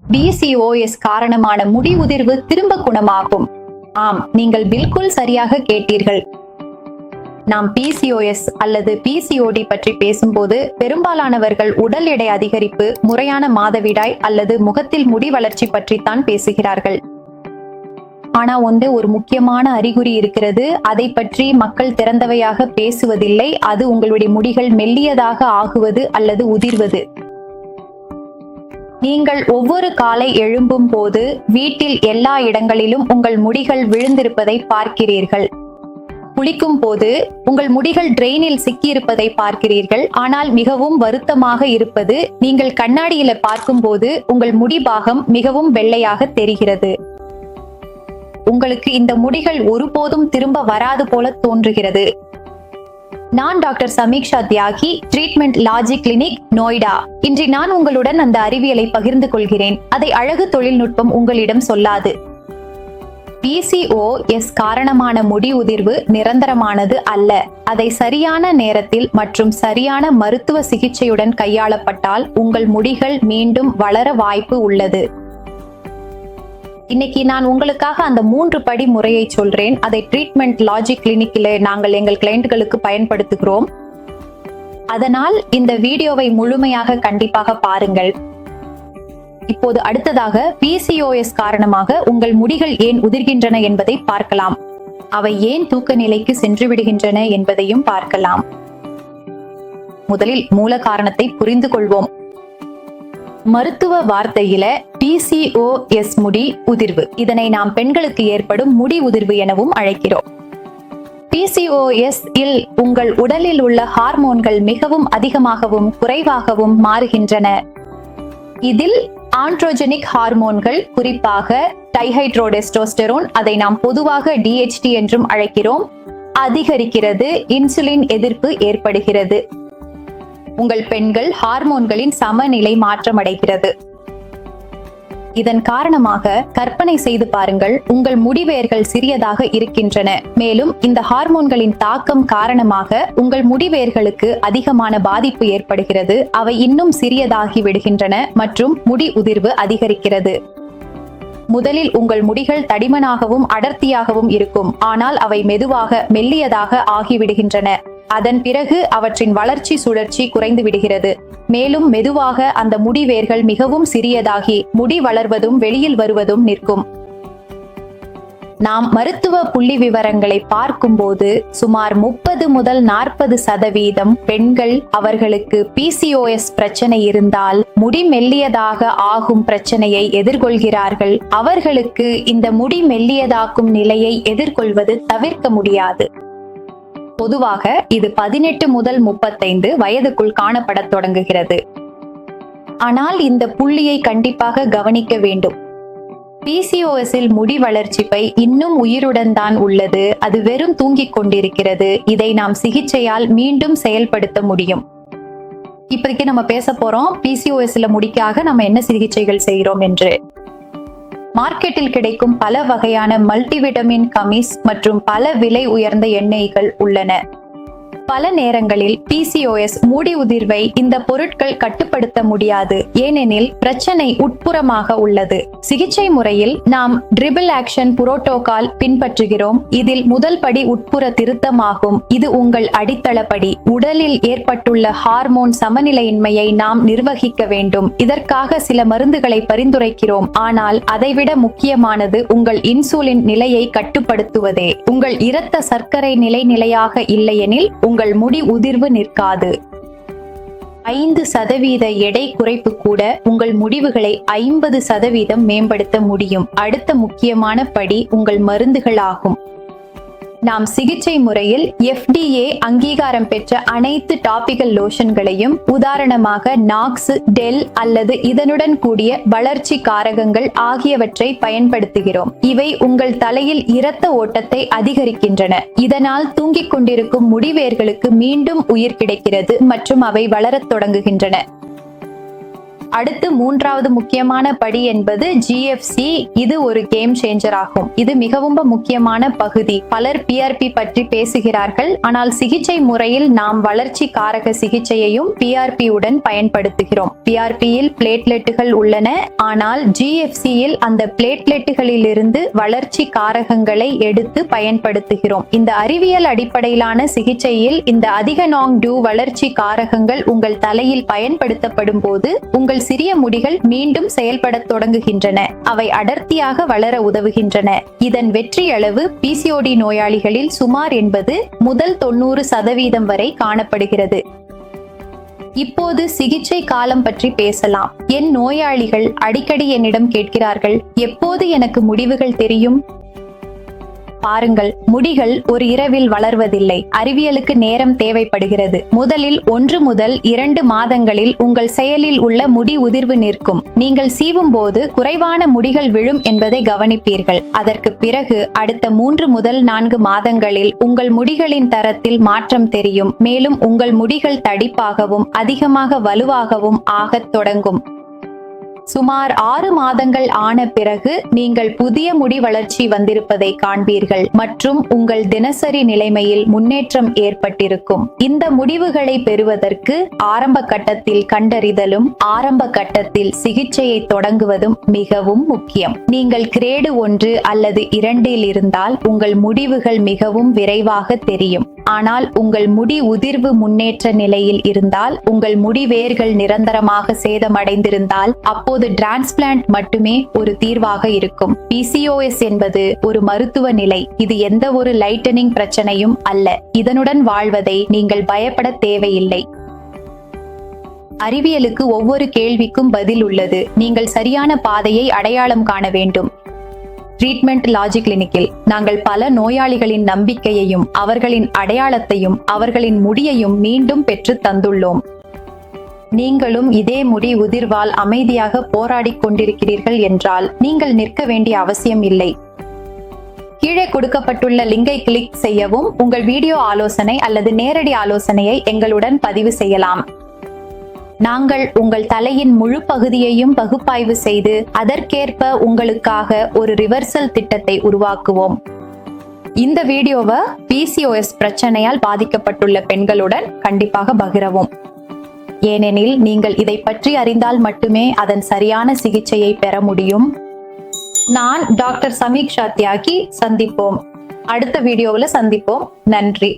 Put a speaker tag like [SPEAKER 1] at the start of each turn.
[SPEAKER 1] PCOS காரணமான முடி உதிர்வு திரும்ப குணமாகும். ஆம், நீங்கள் பில்குல் சரியாக கேட்டீர்கள். நாம் PCOS அல்லது PCOD பற்றி பேசும்போது பெரும்பாலானவர்கள் உடல் எடை அதிகரிப்பு, முறையான மாதவிடாய் அல்லது முகத்தில் முடி வளர்ச்சி பற்றித்தான் பேசுகிறார்கள். ஆனா ஒரு முக்கியமான அறிகுறி இருக்கிறது. அதை பற்றி மக்கள் திறந்தவையாக பேசுவதில்லை. அது உங்களுடைய முடிகள் மெல்லியதாக ஆகுவது அல்லது உதிர்வது. நீங்கள் ஒவ்வொரு காலை எழும்பும் போது வீட்டில் எல்லா இடங்களிலும் உங்கள் முடிகள் விழுந்திருப்பதை பார்க்கிறீர்கள். குளிக்கும் போது உங்கள் முடிகள் ட்ரெயினில் சிக்கியிருப்பதை பார்க்கிறீர்கள். ஆனால் மிகவும் வருத்தமாக இருப்பது, நீங்கள் கண்ணாடியில பார்க்கும் போது உங்கள் முடி பாகம் மிகவும் வெள்ளையாக தெரிகிறது. உங்களுக்கு இந்த முடிகள் ஒருபோதும் திரும்ப வராது போல தோன்றுகிறது. நான் டாக்டர் சமீக்ஷா தியாகி, ட்ரீட்மெண்ட் லாஜிக் கிளினிக், நோய்டா. இன்று நான் உங்களுடன் அந்த அறிவியலை பகிர்ந்து கொள்கிறேன். அதை அழகு தொழில்நுட்பம் உங்களிடம் சொல்லாது. PCOS காரணமான முடி உதிர்வு நிரந்தரமானது அல்ல. அதை சரியான நேரத்தில் மற்றும் சரியான மருத்துவ சிகிச்சையுடன் கையாளப்பட்டால் உங்கள் முடிகள் மீண்டும் வளர வாய்ப்பு உள்ளது. இன்னைக்கு நான் உங்களுக்காக அந்த 3 படி முறையை சொல்றேன். அதை ட்ரீட்மெண்ட் லாஜிக் கிளினிக்கில் நாங்கள் எங்கள் கிளையண்ட்களுக்கு பயன்படுத்துகிறோம். அதனால் இந்த வீடியோவை முழுமையாக கண்டிப்பாக பாருங்கள். இப்போது அடுத்ததாக PCOS காரணமாக உங்கள் முடிகள் ஏன் உதிர்கின்றன என்பதை பார்க்கலாம். அவை ஏன் தூக்க நிலைக்கு சென்று விடுகின்றன என்பதையும் பார்க்கலாம். முதலில் மூல காரணத்தை புரிந்து கொள்வோம். மருத்துவ வார்த்தையில PCOS முடி உதிர்வு. இதனை நாம் பெண்களுக்கு ஏற்படும் முடி உதிர்வு எனவும் அழைக்கிறோம். PCOS இல் உங்கள் உடலில் உள்ள ஹார்மோன்கள் மிகவும் அதிகமாகவும் குறைவாகவும் மாறுகின்றன. இதில் ஆண்ட்ரோஜெனிக் ஹார்மோன்கள், குறிப்பாக டைஹைட்ரோடெஸ்டோஸ்டெரோன், அதை நாம் பொதுவாக DHT என்றும் அழைக்கிறோம், அதிகரிக்கிறது. இன்சுலின் எதிர்ப்பு ஏற்படுகிறது. உங்கள் பெண்கள் ஹார்மோன்களின் சமநிலை மாற்றமடைகிறது. இதன் காரணமாக கற்பனை செய்து பாருங்கள், உங்கள் முடிவேர்கள் சிறியதாக இருக்கின்றன. மேலும் இந்த ஹார்மோன்களின் தாக்கம் காரணமாக உங்கள் முடிவேர்களுக்கு அதிகமான பாதிப்பு ஏற்படுகிறது. அவை இன்னும் சிறியதாகி விடுகின்றன மற்றும் முடி உதிர்வு அதிகரிக்கிறது. முதலில் உங்கள் முடிகள் தடிமனாகவும் அடர்த்தியாகவும் இருக்கும். ஆனால் அவை மெதுவாக மெல்லியதாக ஆகிவிடுகின்றன. அதன் பிறகு அவற்றின் வளர்ச்சி சுழற்சி குறைந்து விடுகிறது. மேலும் மெதுவாக அந்த முடிவேர்கள் மிகவும் சிறியதாகி முடி வளர்வதும் வெளியில் வருவதும் நிற்கும். நாம் மருத்துவ புள்ளி விவரங்களை பார்க்கும்போது சுமார் 30 முதல் 40% பெண்கள் அவர்களுக்கு PCOS பிரச்சனை இருந்தால் முடி மெல்லியதாக ஆகும் பிரச்சனையை எதிர்கொள்கிறார்கள். அவர்களுக்கு இந்த முடி மெல்லியதாக்கும் நிலையை எதிர்கொள்வது தவிர்க்க முடியாது. பொதுவாக இது 18 முதல் 35 வயதுக்குள் காணப்பட தொடங்குகிறது. ஆனால் இந்த புள்ளியை கண்டிப்பாக கவனிக்க வேண்டும். PCOS இல் முடி வளர்ச்சி பை இன்னும் உயிருடன் தான் உள்ளது. அது வெறும் தூங்கிக் கொண்டிருக்கிறது. இதை நாம் சிகிச்சையால் மீண்டும் செயல்படுத்த முடியும். இப்போதைக்கு நம்ம பேச போறோம் PCOS முடிக்காக நம்ம என்ன சிகிச்சைகள் செய்கிறோம் என்று. மார்க்கெட்டில் கிடைக்கும் பல வகையான மல்டிவிட்டமின் கமிஸ் மற்றும் பல விலை உயர்ந்த எண்ணெய்கள் உள்ளன. பல நேரங்களில் PCOS முடி உதிர்வை இந்த பொருட்கள் கட்டுப்படுத்த முடியாது, ஏனெனில் பிரச்சனை உட்புறமாக உள்ளது. சிகிச்சை முறையில் நாம் ட்ரிபிள் ஆக்ஷன் புரோட்டோகால் பின்பற்றுகிறோம். இதில் முதல் படி உட்புற திருத்தமாகும். இது உங்கள் அடித்தளப்படி. உடலில் ஏற்பட்டுள்ள ஹார்மோன் சமநிலையின்மையை நாம் நிர்வகிக்க வேண்டும். இதற்காக சில மருந்துகளை பரிந்துரைக்கிறோம். ஆனால் அதைவிட முக்கியமானது உங்கள் இன்சுலின் நிலையை கட்டுப்படுத்துவதே. உங்கள் இரத்த சர்க்கரை நிலை நிலையாக இல்லையெனில் உங்கள் முடி உதிர்வு நிற்காது. 5% எடை குறைப்பு கூட உங்கள் முடிவுகளை 50% மேம்படுத்த முடியும். அடுத்த முக்கியமான படி உங்கள் மருந்துகள் ஆகும். நாம் சிகிச்சை முறையில் FDA அங்கீகாரம் பெற்ற அனைத்து டாபிக்கல் லோஷன்களையும், உதாரணமாக நாக்ஸ், டெல் அல்லது இதனுடன் கூடிய வளர்ச்சி காரகங்கள் ஆகியவற்றை பயன்படுத்துகிறோம். இவை உங்கள் தலையில் இரத்த ஓட்டத்தை அதிகரிக்கின்றன. இதனால் தூங்கிக் கொண்டிருக்கும் முடிவேர்களுக்கு மீண்டும் உயிர் கிடைக்கிறது மற்றும் அவை வளரத் தொடங்குகின்றன. அடுத்து மூன்றாவது முக்கியமான படி என்பது GFC. இது ஒரு கேம் சேஞ்சர் ஆகும். இது மிகவும் முக்கியமான பகுதி. பலர் PRP பற்றி பேசுகிறார்கள், ஆனால் சிகிச்சை முறையில் நாம் வளர்ச்சி காரக சிகிச்சையையும் PRP உடன் பயன்படுத்துகிறோம். PRP-யில் பிளேட்லெட்டுகள் உள்ளன, ஆனால் GFC-யில் அந்த பிளேட்லெட்டுகளிலிருந்து வளர்ச்சி காரகங்களை எடுத்து பயன்படுத்துகிறோம். இந்த அறிவியல் அடிப்படையிலான சிகிச்சையில் இந்த அதிக நாங்-டூ வளர்ச்சி காரகங்கள் உங்கள் தலையில் பயன்படுத்தப்படும் போது உங்கள் சிறிய முடிகள் மீண்டும் செயல்படத் தொடங்குகின்றன. அவை அடர்த்தியாக வளர உதவுகின்றன. இதன் வெற்றி அளவு PCOD நோயாளிகளில் சுமார் 80 முதல் 90% வரை காணப்படுகிறது. இப்போது சிகிச்சை காலம் பற்றி பேசலாம். என் நோயாளிகள் அடிக்கடி என்னிடம் கேட்கிறார்கள், எப்போது எனக்கு முடிவுகள் தெரியும்? பாருங்கள், முடிகள் ஒரு இரவில் வளர்வதில்லை. அறிவியலுக்கு நேரம் தேவைப்படுகிறது. முதலில் 1 முதல் 2 மாதங்களில் உங்கள் செயலில் உள்ள முடி உதிர்வு நிற்கும். நீங்கள் சீவும் போது குறைவான முடிகள் விழும் என்பதை கவனிப்பீர்கள். அதற்கு பிறகு அடுத்த 3 முதல் 4 மாதங்களில் உங்கள் முடிகளின் தரத்தில் மாற்றம் தெரியும். மேலும் உங்கள் முடிகள் தடிப்பாகவும் அதிகமாக வலுவாகவும் ஆகத் தொடங்கும். சுமார் 6 மாதங்கள் ஆன பிறகு நீங்கள் புதிய முடி வளர்ச்சி வந்திருப்பதை காண்பீர்கள் மற்றும் உங்கள் தினசரி நிலைமையில் முன்னேற்றம் ஏற்பட்டிருக்கும். இந்த முடிவுகளை பெறுவதற்கு ஆரம்ப கட்டத்தில் கண்டறிதலும் ஆரம்ப கட்டத்தில் சிகிச்சையை தொடங்குவதும் மிகவும் முக்கியம். நீங்கள் கிரேடு 1 அல்லது 2 இருந்தால் உங்கள் முடிவுகள் மிகவும் விரைவாக தெரியும். ஆனால் உங்கள் முடி உதிர்வு முன்னேற்ற நிலையில் இருந்தால், உங்கள் முடி வேர்கள் நிரந்தரமாக சேதமடைந்திருந்தால், அப்போது டிரான்ஸ்பிளான்ட் மட்டுமே ஒரு தீர்வாக இருக்கும். PCOS என்பது ஒரு மருத்துவ நிலை. இது எந்த ஒரு லைட்டனிங் பிரச்சனையும் அல்ல. இதனுடன் வாழ்வதை நீங்கள் பயப்பட தேவையில்லை. அறிவியலுக்கு ஒவ்வொரு கேள்விக்கும் பதில் உள்ளது. நீங்கள் சரியான பாதையை அடையாளம் காண வேண்டும். ட்ரீட்மெண்ட் லாஜிக் கிளினிக்கில் நாங்கள் பல நோயாளிகளின் நம்பிக்கையையும் அவர்களின் அடையாளத்தையும் அவர்களின் முடியையும் மீண்டும் பெற்று தந்துள்ளோம். நீங்களும் இதே முடி உதிர்வால் அமைதியாக போராடிக் கொண்டிருக்கிறீர்கள் என்றால் நீங்கள் நிற்க வேண்டிய அவசியம் இல்லை. கீழே கொடுக்கப்பட்டுள்ள லிங்கை கிளிக் செய்யவும் உங்கள் வீடியோ ஆலோசனை அல்லது நேரடி ஆலோசனையை எங்களுடன் பதிவு செய்யலாம். நாங்கள் உங்கள் தலையின் முழு பகுதியையும் பகுப்பாய்வு செய்து அதற்கேற்ப உங்களுக்காக ஒரு ரிவர்சல் திட்டத்தை உருவாக்குவோம். இந்த வீடியோவை PCOS பிரச்சனையால் பாதிக்கப்பட்டுள்ள பெண்களுடன் கண்டிப்பாக பகிரவும். ஏனெனில் நீங்கள் இதை பற்றி அறிந்தால் மட்டுமே அதன் சரியான சிகிச்சையை பெற முடியும். நான் டாக்டர் சமீக்ஷா தியாகி. சந்திப்போம். அடுத்த வீடியோவில் சந்திப்போம். நன்றி.